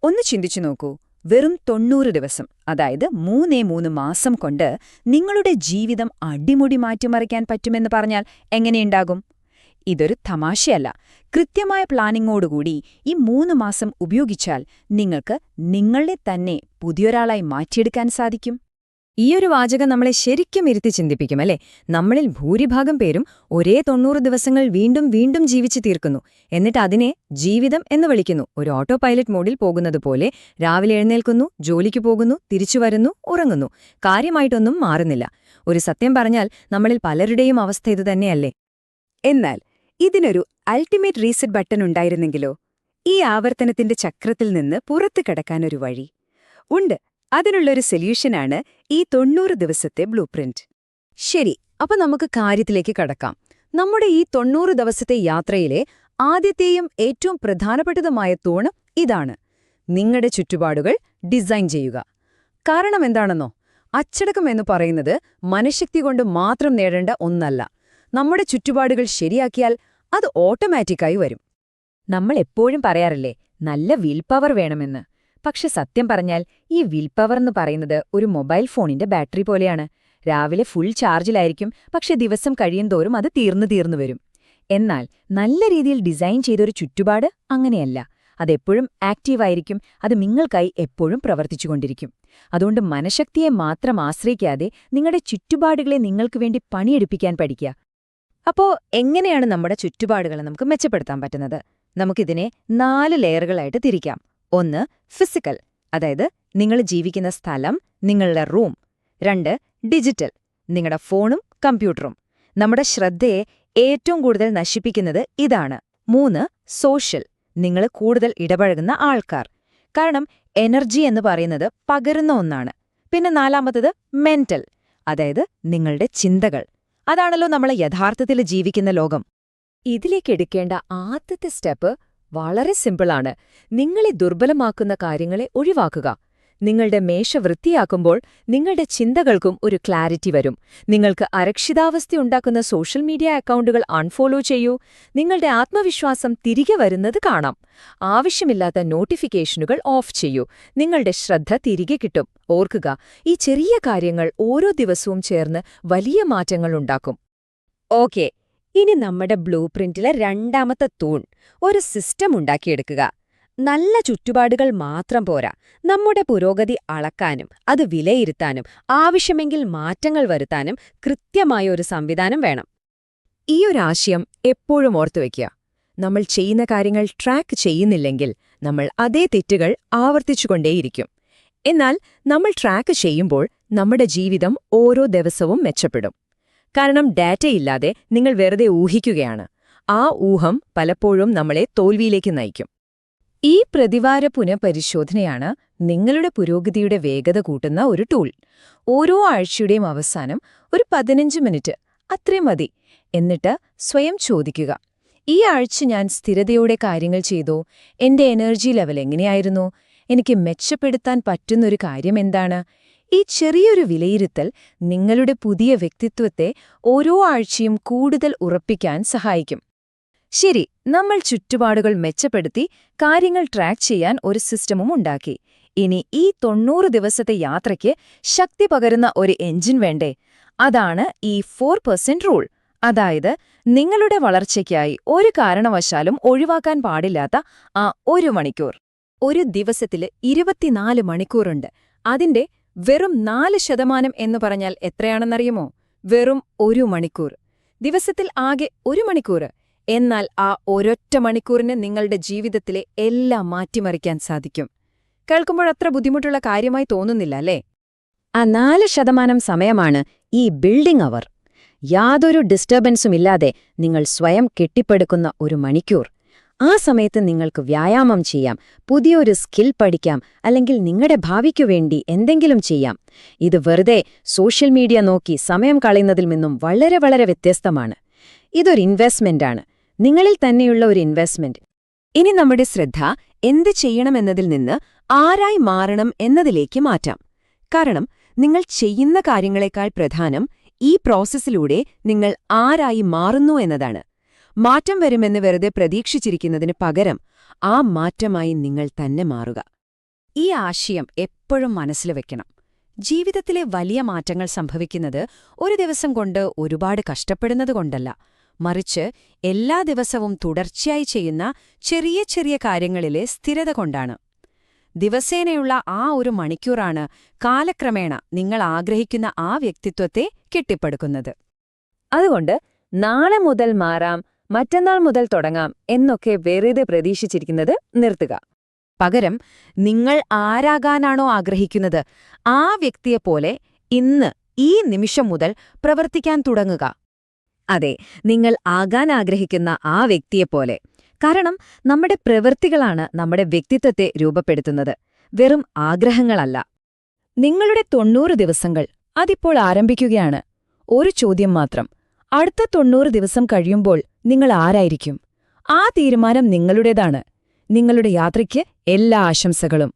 ഒന്ന് ചിന്തിച്ചു നോക്കൂ, വെറും 90 ദിവസം, അതായത് 3 മാസം കൊണ്ട് നിങ്ങളുടെ ജീവിതം അടിമുടി മാറ്റിമറിക്കാൻ പറ്റുമെന്ന് പറഞ്ഞാൽ എങ്ങനെയുണ്ടാകും? ഇതൊരു തമാശയല്ല. കൃത്യമായ പ്ലാനിങ്ങോടുകൂടി ഈ 3 മാസം ഉപയോഗിച്ചാൽ നിങ്ങൾക്ക് നിങ്ങളെ തന്നെ പുതിയൊരാളായി മാറ്റിയെടുക്കാൻ സാധിക്കും. ഈയൊരു വാചകം നമ്മളെ ശരിക്കും ഇരുത്തി ചിന്തിപ്പിക്കും, അല്ലേ? നമ്മളിൽ ഭൂരിഭാഗം പേരും ഒരേ 90 ദിവസങ്ങൾ വീണ്ടും വീണ്ടും ജീവിച്ചു തീർക്കുന്നു. എന്നിട്ട് അതിനെ ജീവിതം എന്ന് വിളിക്കുന്നു. ഒരു ഓട്ടോ പൈലറ്റ് മോഡിൽ പോകുന്നതുപോലെ രാവിലെ എഴുന്നേൽക്കുന്നു, ജോലിക്ക് പോകുന്നു, തിരിച്ചു വരുന്നു, ഉറങ്ങുന്നു. കാര്യമായിട്ടൊന്നും മാറുന്നില്ല. ഒരു സത്യം പറഞ്ഞാൽ നമ്മളിൽ പലരുടെയും അവസ്ഥ ഇതുതന്നെയല്ലേ? എന്നാൽ ഇതിനൊരു അൾട്ടിമേറ്റ് റീസെറ്റ് ബട്ടൺ ഉണ്ടായിരുന്നെങ്കിലോ? ഈ ആവർത്തനത്തിന്റെ ചക്രത്തിൽ നിന്ന് പുറത്തു കടക്കാനൊരു വഴി ഉണ്ട്. അതിനുള്ളൊരു സൊല്യൂഷനാണ് ഈ 90 ദിവസത്തെ ബ്ലൂപ്രിന്റ്. ശരി, അപ്പൊ നമുക്ക് കാര്യത്തിലേക്ക് കടക്കാം. നമ്മുടെ ഈ 90 ദിവസത്തെ യാത്രയിലെ ആദ്യത്തെയും ഏറ്റവും പ്രധാനപ്പെട്ടതുമായ തൂണ് ഇതാണ്: നിങ്ങളുടെ ചുറ്റുപാടുകൾ ഡിസൈൻ ചെയ്യുക. കാരണം എന്താണെന്നോ? അച്ചടക്കം എന്ന് പറയുന്നത് മനഃശക്തി കൊണ്ട് മാത്രം നേടേണ്ട ഒന്നല്ല. നമ്മുടെ ചുറ്റുപാടുകൾ ശരിയാക്കിയാൽ അത് ഓട്ടോമാറ്റിക്കായി വരും. നമ്മൾ എപ്പോഴും പറയാറില്ലേ, നല്ല വിൽ പവർ വേണമെന്ന്. പക്ഷെ സത്യം പറഞ്ഞാൽ ഈ വിൽ പവർ എന്ന് പറയുന്നത് ഒരു മൊബൈൽ ഫോണിന്റെ ബാറ്ററി പോലെയാണ്. രാവിലെ ഫുൾ ചാർജിലായിരിക്കും, പക്ഷെ ദിവസം കഴിയുന്തോറും അത് തീർന്നു വരും. എന്നാൽ നല്ല രീതിയിൽ ഡിസൈൻ ചെയ്തൊരു ചുറ്റുപാട് അങ്ങനെയല്ല. അതെപ്പോഴും ആക്റ്റീവായിരിക്കും. അത് നിങ്ങൾക്കായി എപ്പോഴും പ്രവർത്തിച്ചുകൊണ്ടിരിക്കും. അതുകൊണ്ട് മനഃശക്തിയെ മാത്രം ആശ്രയിക്കാതെ നിങ്ങളുടെ ചുറ്റുപാടുകളെ നിങ്ങൾക്ക് വേണ്ടി പണിയെടുപ്പിക്കാൻ പഠിക്കുക. അപ്പോ എങ്ങനെയാണ് നമ്മുടെ ചുറ്റുപാടുകളെ നമുക്ക് മെച്ചപ്പെടുത്താൻ പറ്റുന്നത്? നമുക്കിതിനെ 4 ലെയറുകളായിട്ട് തിരിക്കാം. 1. ഫിസിക്കൽ, അതായത് നിങ്ങൾ ജീവിക്കുന്ന സ്ഥലം, നിങ്ങളുടെ റൂം. 2. ഡിജിറ്റൽ, നിങ്ങളുടെ ഫോണും കമ്പ്യൂട്ടറും. നമ്മുടെ ശ്രദ്ധയെ ഏറ്റവും കൂടുതൽ നശിപ്പിക്കുന്നത് ഇതാണ്. 3. സോഷ്യൽ, നിങ്ങൾ കൂടുതൽ ഇടപഴകുന്ന ആൾക്കാർ. കാരണം എനർജി എന്ന് പറയുന്നത് പകരുന്ന ഒന്നാണ്. പിന്നെ 4. മെന്റൽ, അതായത് നിങ്ങളുടെ ചിന്തകൾ. അതാണല്ലോ നമ്മൾ യഥാർത്ഥത്തിൽ ജീവിക്കുന്ന ലോകം. ഇതിലേക്കെടുക്കേണ്ട ആദ്യത്തെ സ്റ്റെപ്പ് വളരെ സിമ്പിളാണ്. നിങ്ങളെ ദുർബലമാക്കുന്ന കാര്യങ്ങളെ ഒഴിവാക്കുക. നിങ്ങളുടെ മേശ വൃത്തിയാക്കുമ്പോൾ നിങ്ങളുടെ ചിന്തകൾക്കും ഒരു ക്ലാരിറ്റി വരും. നിങ്ങൾക്ക് അരക്ഷിതാവസ്ഥയുണ്ടാക്കുന്ന സോഷ്യൽ മീഡിയ അക്കൗണ്ടുകൾ അൺഫോളോ ചെയ്യൂ. നിങ്ങളുടെ ആത്മവിശ്വാസം തിരികെ വരുന്നത് കാണാം. ആവശ്യമില്ലാത്ത നോട്ടിഫിക്കേഷനുകൾ ഓഫ് ചെയ്യൂ. നിങ്ങളുടെ ശ്രദ്ധ തിരികെ കിട്ടും. ഓർക്കുക, ഈ ചെറിയ കാര്യങ്ങൾ ഓരോ ദിവസവും ചേർന്ന് വലിയ മാറ്റങ്ങളുണ്ടാക്കും. ഓക്കേ, ഇനി നമ്മുടെ ബ്ലൂപ്രിന്റിലെ രണ്ടാമത്തെ തൂൺ, ഒരു സിസ്റ്റം ഉണ്ടാക്കിയെടുക്കുക. നല്ല ചുറ്റുപാടുകൾ മാത്രം പോരാ, നമ്മുടെ പുരോഗതി അളക്കാനും അത് വിലയിരുത്താനും ആവശ്യമെങ്കിൽ മാറ്റങ്ങൾ വരുത്താനും കൃത്യമായ ഒരു സംവിധാനം വേണം. ഈ ഒരാശയം എപ്പോഴും ഓർത്തുവെക്കുക. നമ്മൾ ചെയ്യുന്ന കാര്യങ്ങൾ ട്രാക്ക് ചെയ്യുന്നില്ലെങ്കിൽ നമ്മൾ അതേ തെറ്റുകൾ ആവർത്തിച്ചുകൊണ്ടേയിരിക്കും. എന്നാൽ നമ്മൾ ട്രാക്ക് ചെയ്യുമ്പോൾ നമ്മുടെ ജീവിതം ഓരോ ദിവസവും മെച്ചപ്പെടും. കാരണം ഡാറ്റയില്ലാതെ നിങ്ങൾ വെറുതെ ഊഹിക്കുകയാണ്. ആ ഊഹം പലപ്പോഴും നമ്മളെ തോൽവിയിലേക്ക് നയിക്കും. ഈ പ്രതിവാര പുനഃപരിശോധനയാണ് നിങ്ങളുടെ പുരോഗതിയുടെ വേഗത കൂട്ടുന്ന ഒരു ടൂൾ. ഓരോ ആഴ്ചയുടെയും അവസാനം ഒരു 15 മിനിറ്റ് അത്രയും മതി. എന്നിട്ട് സ്വയം ചോദിക്കുക, ഈ ആഴ്ച ഞാൻ സ്ഥിരതയോടെ കാര്യങ്ങൾ ചെയ്തോ? എന്റെ എനർജി ലെവൽ എങ്ങനെയായിരുന്നു? എനിക്ക് മെച്ചപ്പെടുത്താൻ പറ്റുന്നൊരു കാര്യം എന്താണ്? ഈ ചെറിയൊരു വിലയിരുത്തൽ നിങ്ങളുടെ പുതിയ വ്യക്തിത്വത്തെ ഓരോ ആഴ്ചയും കൂടുതൽ ഉറപ്പിക്കാൻ സഹായിക്കും. ശരി, നമ്മൾ ചുറ്റുപാടുകൾ മെച്ചപ്പെടുത്തി കാര്യങ്ങൾ ട്രാക്ക് ചെയ്യാൻ ഒരു സിസ്റ്റമും ഉണ്ടാക്കി. ഇനി ഈ 90 ദിവസത്തെ യാത്രയ്ക്ക് ശക്തി പകരുന്ന ഒരു എഞ്ചിൻ വേണ്ടേ? അതാണ് ഈ 4% റൂൾ. അതായത് നിങ്ങളുടെ വളർച്ചയ്ക്കായി ഒരു കാരണവശാലും ഒഴിവാക്കാൻ പാടില്ലാത്ത ആ 1 മണിക്കൂർ. ഒരു ദിവസത്തില് 24 മണിക്കൂറുണ്ട്. അതിന്റെ വെറും 4% എന്ന് പറഞ്ഞാൽ എത്രയാണെന്നറിയുമോ? വെറും 1 മണിക്കൂർ. ദിവസത്തിൽ ആകെ 1 മണിക്കൂർ. എന്നാൽ ആ ഒരൊറ്റ മണിക്കൂറിന് നിങ്ങളുടെ ജീവിതത്തിലെ എല്ലാം മാറ്റിമറിക്കാൻ സാധിക്കും. കേൾക്കുമ്പോഴത്ര ബുദ്ധിമുട്ടുള്ള കാര്യമായി തോന്നുന്നില്ല, അല്ലേ? ആ 4% സമയമാണ് ഈ ബിൽഡിംഗ് അവർ. യാതൊരു ഡിസ്റ്റർബൻസുമില്ലാതെ നിങ്ങൾ സ്വയം കെട്ടിപ്പടുക്കുന്ന 1 മണിക്കൂർ. ആ സമയത്ത് നിങ്ങൾക്ക് വ്യായാമം ചെയ്യാം, പുതിയൊരു സ്കിൽ പഠിക്കാം, അല്ലെങ്കിൽ നിങ്ങളുടെ ഭാവിക്കു വേണ്ടി എന്തെങ്കിലും ചെയ്യാം. ഇത് വെറുതെ സോഷ്യൽ മീഡിയ നോക്കി സമയം കളയുന്നതിൽ നിന്നും വളരെ വളരെ വ്യത്യസ്തമാണ്. ഇതൊരു ഇൻവെസ്റ്റ്മെന്റാണ്, നിങ്ങളിൽ തന്നെയുള്ള ഒരു ഇൻവെസ്റ്റ്മെന്റ്. ഇനി നമ്മുടെ ശ്രദ്ധ എന്ത് ചെയ്യണമെന്നതിൽ നിന്ന് ആരായി മാറണം എന്നതിലേക്ക് മാറ്റാം. കാരണം നിങ്ങൾ ചെയ്യുന്ന കാര്യങ്ങളെക്കാൾ പ്രധാനം ഈ പ്രോസസ്സിലൂടെ നിങ്ങൾ ആരായി മാറുന്നു എന്നതാണ്. മാറ്റം വരുമെന്ന് വെറുതെ പ്രതീക്ഷിച്ചിരിക്കുന്നതിന് പകരം ആ മാറ്റമായി നിങ്ങൾ തന്നെ മാറുക. ഈ ആശയം എപ്പോഴും മനസ്സിൽ വെക്കണം. ജീവിതത്തിലെ വലിയ മാറ്റങ്ങൾ സംഭവിക്കുന്നത് ഒരു ദിവസം കൊണ്ട് ഒരുപാട് കഷ്ടപ്പെടുന്നത് കൊണ്ടല്ല, മറിച്ച് എല്ലാ ദിവസവും തുടർച്ചയായി ചെയ്യുന്ന ചെറിയ ചെറിയ കാര്യങ്ങളിലെ സ്ഥിരത കൊണ്ടാണ്. ദിവസേനയുള്ള ആ ഒരു മണിക്കൂറാണ് കാലക്രമേണ നിങ്ങൾ ആഗ്രഹിക്കുന്ന ആ വ്യക്തിത്വത്തെ കെട്ടിപ്പടുക്കുന്നത്. അതുകൊണ്ട് നാളെ മുതൽ മാറാം, മറ്റന്നാൾ മുതൽ തുടങ്ങാം എന്നൊക്കെ വെറുതെ പ്രതീക്ഷിച്ചിരിക്കുന്നത് നിർത്തുക. പകരം നിങ്ങൾ ആരാകാനാണോ ആഗ്രഹിക്കുന്നത് ആ വ്യക്തിയെപ്പോലെ ഇന്ന് ഈ നിമിഷം മുതൽ പ്രവർത്തിക്കാൻ തുടങ്ങുക. അതെ, നിങ്ങൾ ആകാൻ ആഗ്രഹിക്കുന്ന ആ വ്യക്തിയെപ്പോലെ. കാരണം നമ്മുടെ പ്രവൃത്തികളാണ് നമ്മുടെ വ്യക്തിത്വത്തെ രൂപപ്പെടുത്തുന്നത്, വെറും ആഗ്രഹങ്ങളല്ല. നിങ്ങളുടെ 90 ദിവസങ്ങൾ അതിപ്പോൾ ആരംഭിക്കുകയാണ്. ഒരു ചോദ്യം മാത്രം: അടുത്ത 90 ദിവസം കഴിയുമ്പോൾ നിങ്ങൾ ആരായിരിക്കും? ആ തീരുമാനം നിങ്ങളുടേതാണ്. നിങ്ങളുടെ യാത്രയ്ക്ക് എല്ലാ ആശംസകളും.